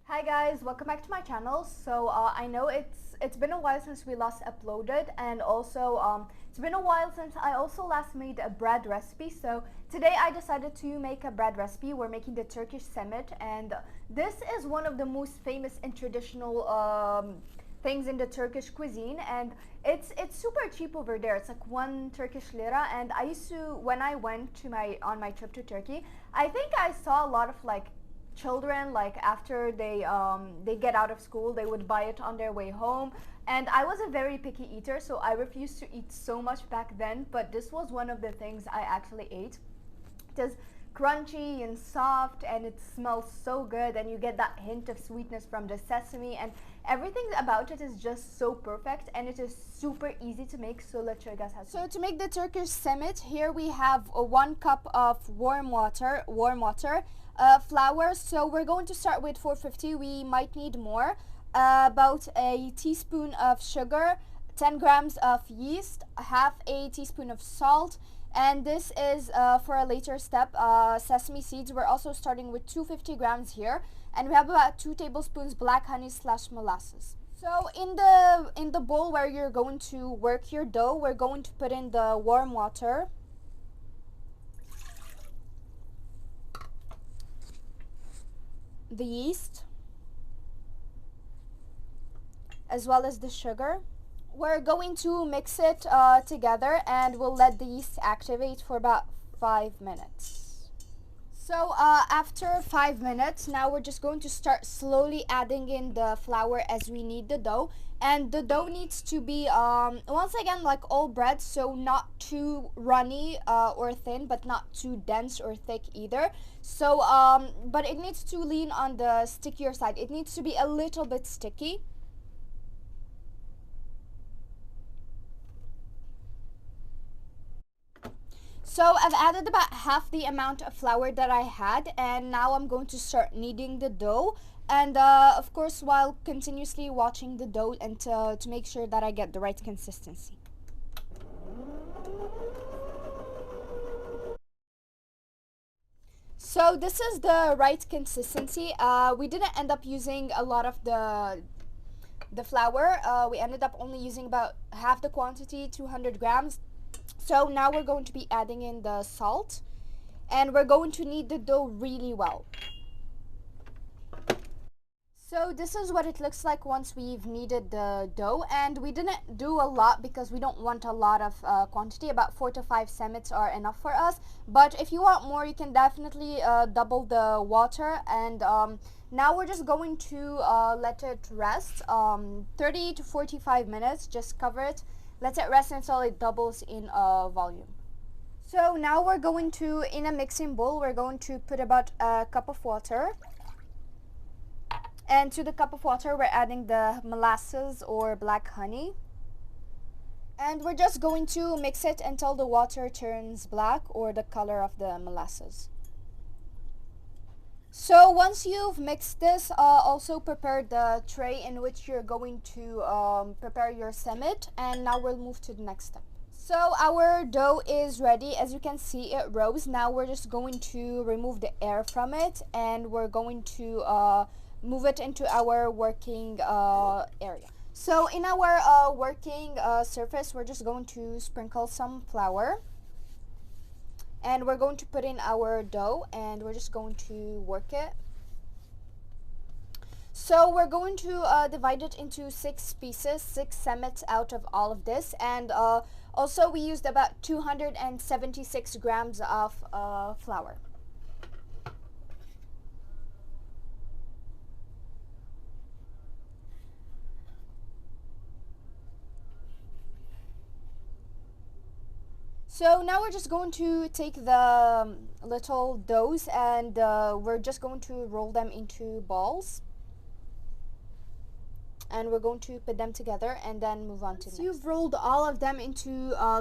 Hi guys, welcome back to my channel. I know it's been a while since we last uploaded, and also it's been a while since I also last made a bread recipe. So today I decided to make a bread recipe. We're making the Turkish simit, and this is one of the most famous and traditional things in the Turkish cuisine, and it's super cheap over there. It's like 1 Turkish lira, and I used to, when I went to my trip to Turkey, I think I saw a lot of like children, like after they get out of school, they would buy it on their way home. And I was a very picky eater, so I refused to eat so much back then, but this was one of the things I actually ate. It is crunchy and soft, and it smells so good, and you get that hint of sweetness from the sesame, and everything about it is just so perfect, and it is super easy to make. So let's show you guys how to. So to make the Turkish simit, here we have 1 cup of warm water, flour. So we're going to start with 450. We might need more. About a teaspoon of sugar, 10 grams of yeast, half a teaspoon of salt, and this is for a later step, sesame seeds. We're also starting with 250 grams here, and we have about 2 tablespoons black honey / molasses. So in the bowl where you're going to work your dough, we're going to put in the warm water, the yeast, as well as the sugar. We're going to mix it together, and we'll let the yeast activate for about 5 minutes. So after 5 minutes, now we're just going to start slowly adding in the flour as we knead the dough. And the dough needs to be, once again, like all bread, so not too runny or thin, but not too dense or thick either. So, but it needs to lean on the stickier side. It needs to be a little bit sticky. So I've added about half the amount of flour that I had, and now I'm going to start kneading the dough, and of course while continuously watching the dough and to make sure that I get the right consistency. So this is the right consistency. We didn't end up using a lot of the flour. We ended up only using about half the quantity, 200 grams. So now we're going to be adding in the salt, and we're going to knead the dough really well. So this is what it looks like once we've kneaded the dough, and we didn't do a lot because we don't want a lot of quantity. About 4 to 5 semits are enough for us, but if you want more, you can definitely double the water. And now we're just going to let it rest 30 to 45 minutes. Just cover it, let it rest until it doubles in volume. So now we're going to, in a mixing bowl, we're going to put about a cup of water. And to the cup of water, we're adding the molasses or black honey. And we're just going to mix it until the water turns black, or the color of the molasses. So once you've mixed this, also prepare the tray in which you're going to prepare your simit, and now we'll move to the next step. So our dough is ready. As you can see, it rose. Now we're just going to remove the air from it, and we're going to move it into our working area. So in our working surface, we're just going to sprinkle some flour, and we're going to put in our dough, and we're just going to work it. So we're going to divide it into 6 pieces, 6 semits out of all of this, and also we used about 276 grams of flour. So now we're just going to take the little doughs, and we're just going to roll them into balls. and we're going to put them together and then move on to next. You've rolled all of them into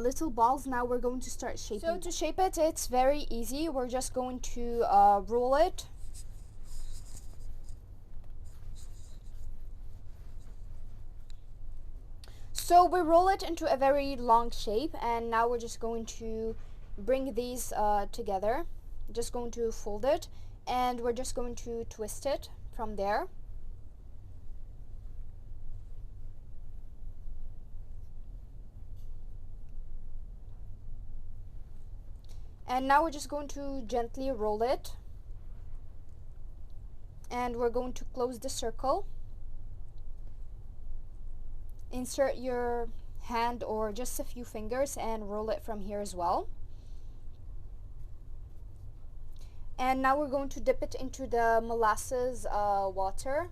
little balls. Now we're going to start shaping. So to shape it, it's very easy. We're just going to roll it. So we roll it into a very long shape, and now we're just going to bring these together. Just going to fold it, and we're just going to twist it from there. And now we're just going to gently roll it, and we're going to close the circle. Insert your hand or just a few fingers and roll it from here as well. And now we're going to dip it into the molasses water,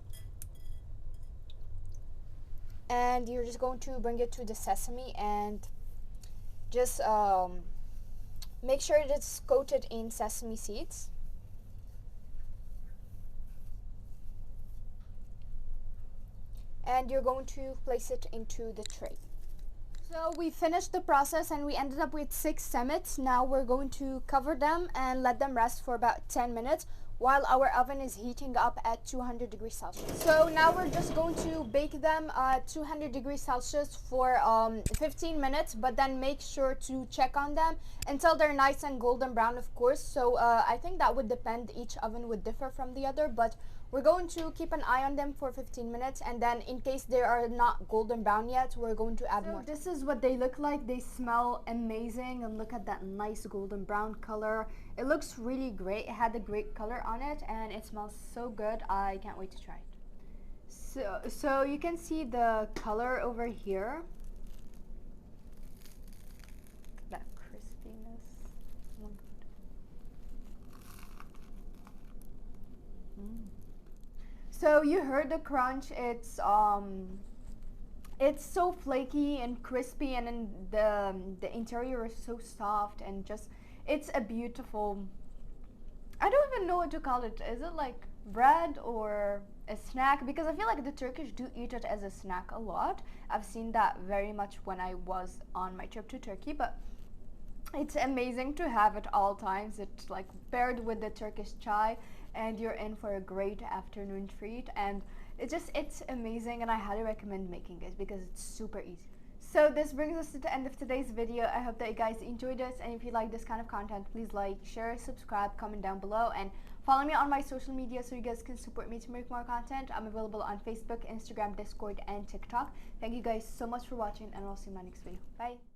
and you're just going to bring it to the sesame and just make sure it's coated in sesame seeds. And you're going to place it into the tray. So we finished the process and we ended up with 6 simits. Now we're going to cover them and let them rest for about 10 minutes while our oven is heating up at 200 degrees Celsius. So now we're just going to bake them at 200 degrees Celsius for 15 minutes, but then make sure to check on them until they're nice and golden brown, of course. So I think that would depend, each oven would differ from the other, but we're going to keep an eye on them for 15 minutes, and then in case they are not golden brown yet, we're going to add more. This is what they look like. They smell amazing, and look at that nice golden brown color. It looks really great. It had a great color on it, and it smells so good. I can't wait to try it. So you can see the color over here. That crispiness. Oh my God. So you heard the crunch. It's so flaky and crispy, and then the interior is so soft, and just it's a beautiful, I don't even know what to call it. Is it like bread or a snack? Because I feel like the Turkish do eat it as a snack a lot. I've seen that very much when I was on my trip to Turkey, but it's amazing to have at all times. It's like paired with the Turkish chai, and you're in for a great afternoon treat, and it's amazing, and I highly recommend making it because it's super easy. So this brings us to the end of today's video. I hope that you guys enjoyed this, and if you like this kind of content, please like, share, subscribe, comment down below, and follow me on my social media so you guys can support me to make more content. I'm available on Facebook, Instagram, Discord, and TikTok. Thank you guys so much for watching, and I'll see you in my next video. Bye.